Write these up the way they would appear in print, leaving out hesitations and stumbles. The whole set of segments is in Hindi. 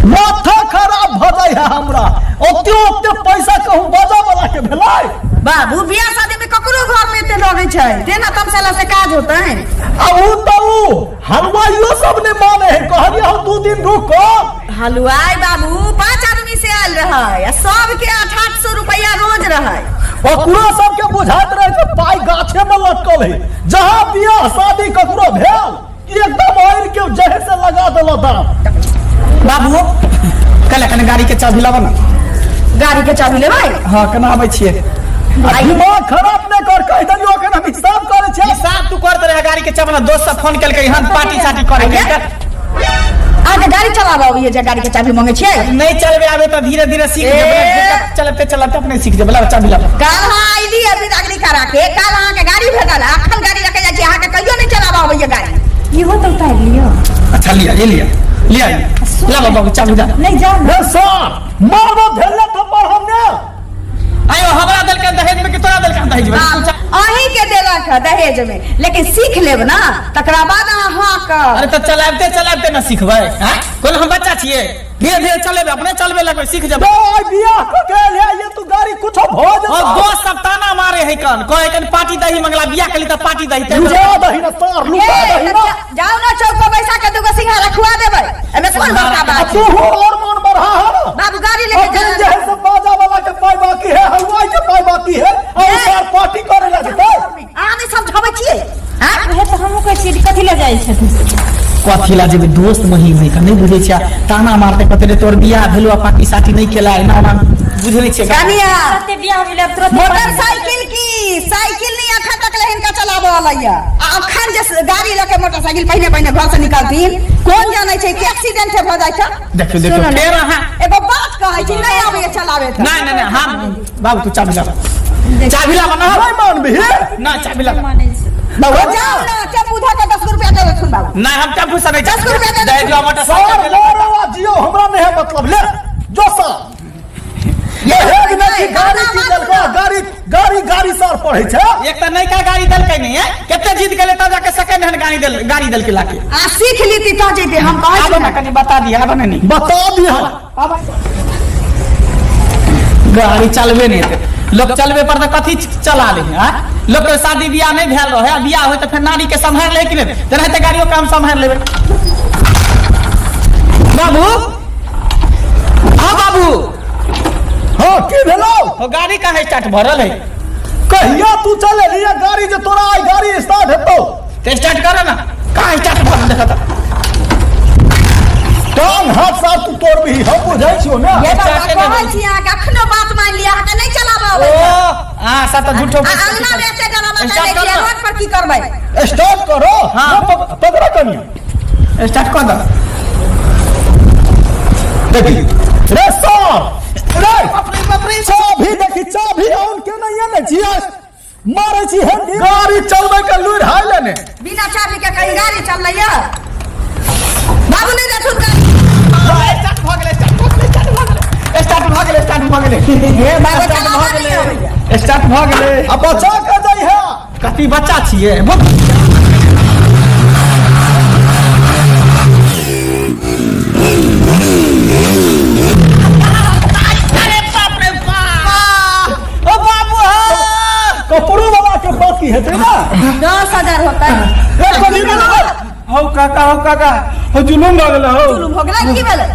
माथा खराब भ जाय है हमरा। ओते पैसा कहूं बाजा वाला के भेलै बाबू। बियाह शादी में ककरो घर में एते लगे छै तेना तमसाला से काज होता है। हलवाइयो सब ने माने है कहलिए हम 2 दिन रुको। हलवाई बाबू 5 आदमी से आयल रहे सब के 800 रुपया रोज रहे। ओकरो सबके बुझाइत रहे कि पाई गाछे में लटकल है। जहां बियाह शादी ककरो भेल एकदम ओर के जहे से लगा देलो दाम। बाबू कल गाड़ी के चाबी लावा ना। गाड़ी के चाबी लेबै? हां केना आबै छियै? दिमाग खराब न कर कह दलियो के हम हिसाब करे छै। हिसाब तू करत रहे गाड़ी के चाबी ना। दोस्त सब फोन केलकै हम पार्टी साटी करे के। आगे गाड़ी चलाबो ये जे गाड़ी के चाबी मांगे छै। नहीं चलबे आबे त धीरे-धीरे सीख जेबे। चलते चलते अपने सीख जेबे। ला चाबी ला। काल आईली अभी तकली करा के काल अहां के गाड़ी भेटल अखन गाड़ी लेके जाय छी अहां के कहियो नहीं चलाबो आबे ये गाड़ी। इहो तो उतार लियो। अच्छा लिया ये लिया लिया ला बाबू चाबी दा। नहीं जा रे सर मारबो भेले थप्पड़ हमने। आयो हमरा दल के दहेज में कि तोरा दल के दहेज में? अही के देलक है दहेज में लेकिन सीख लेब ना तकरा बाद अहां का। अरे तो चलाबते ना सीखबै। हां कोन हम बच्चा छिए? धीरे-धीरे चलेबे अपने चलबे लगबै सीख जेबै। बियाह क के ले ये तू गाड़ी कुछ भ जा। और दोस्त सब ताना मारे है कन कहे कन पार्टी दही मंगला बियाह कली त पार्टी दही ते लुटा दही ना सर लुटा दही ना। जाओ ना चौक पर बैठा के दुगो सिंघाड़ा खुआ देबै। एमे कोन बड़का बात। तू और मन बढ़ा है बाबू गाड़ी लेके जा। जे है सब बाजा वाला के पाई बाकी है हलवाई के पाई बाकी है और सर पार्टी करे लगे तो आने समझाबै छियै। हां हे तो हमहु कहै छी कथि ले जाइ छथिन। कथि ला जेबे दोस्त महीम है का नहीं बुझै छिया। ताना मारते कहते रे तोर बियाह भेलु पार्टी साटी नहीं केला है ना बुझै नहीं छियै। कनिया सत्य बियाह भेले तुरंत मोटरसाइकिल की साइकिल नहीं अखन तक लेहन का चलाबो वाला अखन जे गाड़ी लेके मोटरसाइकिल पहले घर से निकलतीन कोन जानै छै कि एक्सीडेंट भ जाय छै। देखियो फेर हां एगो बात कहै छी नहीं आबै चलाबे त नहीं हां बाबू तू चाबी ला। चाबी ला ना नहीं मानबी ना चाबी ला। बाबू जाओ ना टेम्पू धा के 10 रुपया देबै सुन बाबू। नहीं हम टेम्पू से नहीं 10 रुपया दे दे दो मोटरसाइकिल सर मोरवा जियो हमरा नहीं है मतलब ले जो सर ये हेग नहीं गाड़ी की दलका गाड़ी सर पढ़ै छै। एक त नयका गाड़ी दलकै नहीं है केते जीत गेले त जाके सेकंड हैंड गाड़ी दल के लाके आ सीख लीती त जेते हम कहै छी ना कनी बता दिया अब नहीं बता दिया गाड़ी चलबे नहीं लोग चलबे पर तो कथी चला ले। लोग के शादी बियाह नहीं भेल रहे बियाह हो तो फिर नारी के संभाल ले कि नहीं तेनाहिते गाड़ियों के हम संभाल लेबे। बाबू हाँ बाबू हां की भेलो हो गाड़ी का स्टार्ट भरल है। कहिया तू चले लिया गाड़ी जे तोरा आई गाड़ी स्टार्ट हेतो तो स्टार्ट करो ना कहां स्टार्ट भरल देखा टांग हाथ साथ तू तोड़ भी हम बुझै छियो ना। ये बात कहै छी अहाँ कखनो बात मान लिया के नहीं चलाबो ओ हां सा तो झूठो अगला में से डरामा कर ले रोड पर की करबै। स्टार्ट करो हां पकड़ा कनिया स्टार्ट कर दो। देखी रे सर रे चाबी देखी चाबी ऑन के नहीं है ना जिया मारे छी है गाड़ी चलबे के लुर हाय लेने बिना चाबी के कहीं गाड़ी चल रही है। बाबू ने देखो गाड़ी स्टार्ट भ गेले हे बाबू स्टार्ट भ गेले। अब बचा के जाई है कथी बच्चा छिए कपड़ों वाला के बाकी है ना 10,000 होता है। हो काका हो जुलूम हो गेल हो जुलूम हो गेला की भेले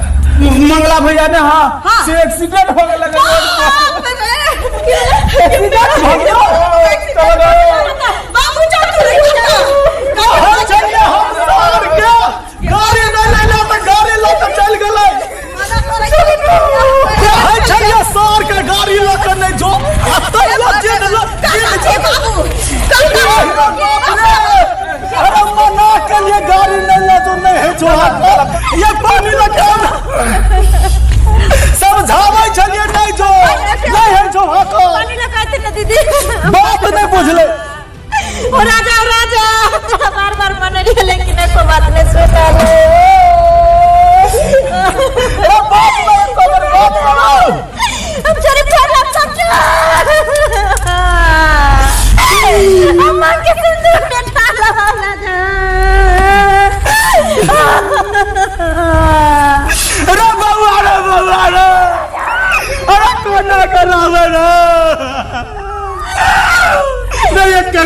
मंगला भैया ने हां से एक्सीडेंट हो गेल एक्सीडेंट हो गेल बाबू चल चलिए हम सर के गाड़ी नहीं लेना तो गाड़ी लेके चल गेलै है चलिए सर के गाड़ी लेके नहीं जो अतै लगे बाबू अरे मना के लिए गाड़ी नहीं ले जो नहीं है जो ये पानी लगा समझावे चलिए नहीं जो नहीं है जो हाको पानी लगाते ना दीदी बात नहीं बुझले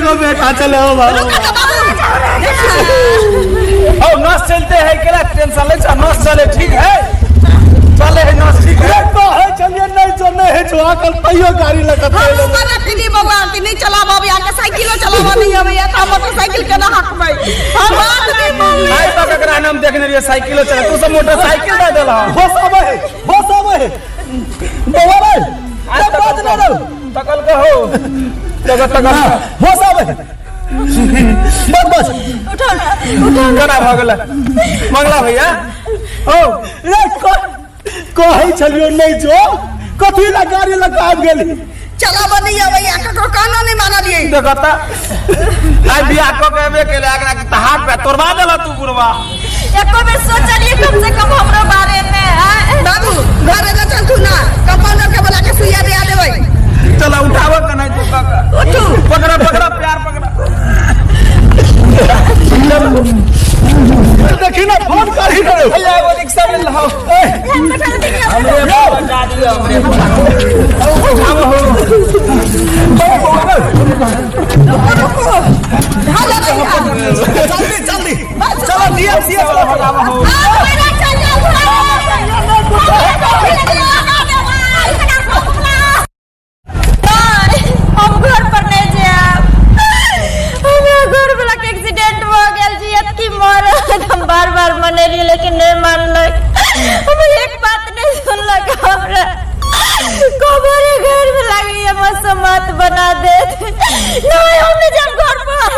को बेटा चले हो बाबू और नस चलते हैं केला टेंशन ले नस चले ठीक है चले है नस ठीक है तो है चलिए नहीं जो नहीं है जो आकल पहियो गाड़ी लगा हम माने टीवी बाबा कि नहीं चलाबो अभी आके साइकिलो चलाबो नहीं अभी या मोटरसाइकिल के ना हक में हम बात नहीं बोली आई तो ककरा नाम देखने रे साइकिलो चला तू सब मोटरसाइकिल दे देला बस आवे है बाबा रे अरे बात ना दो तकल को हो तकल बस आवे बस उठो ना कना भगला मंगला भैया ओ रे कहि छलियो नहीं जो कथि ला गाड़ी लगा आब गेली चलाबो नहीं अभी या ककरो कानो नहीं माना दिए देखता आई बियाह को कहबे केले एकरा के हाथ पे तोड़वा देला तू बुरवा एको बेर सोचलिए कम से कम हमरो बारे में बाबू घरे ले चल तू ना कंपाउंडर के बोला के सुइया दे देबै चला उठावा का नहीं तू काका उठू पकड़ा पकड़ा प्यार पकड़ा देखी ना फोन करी ना भैया वो रिक्शा में लाओ हमरे बचा दियो हमरे जल्दी जल्दी चलो डीएम सीएम हम घर पर नहीं जाब हमरा घर वाला के एक्सीडेंट हो गेल जी की मरत हम बार मनेली लेकिन नहीं मानलक हम एक बात नहीं सुनलक हमरा कबरे घर में लगी हम मत बना दे नहीं हम जब घर पर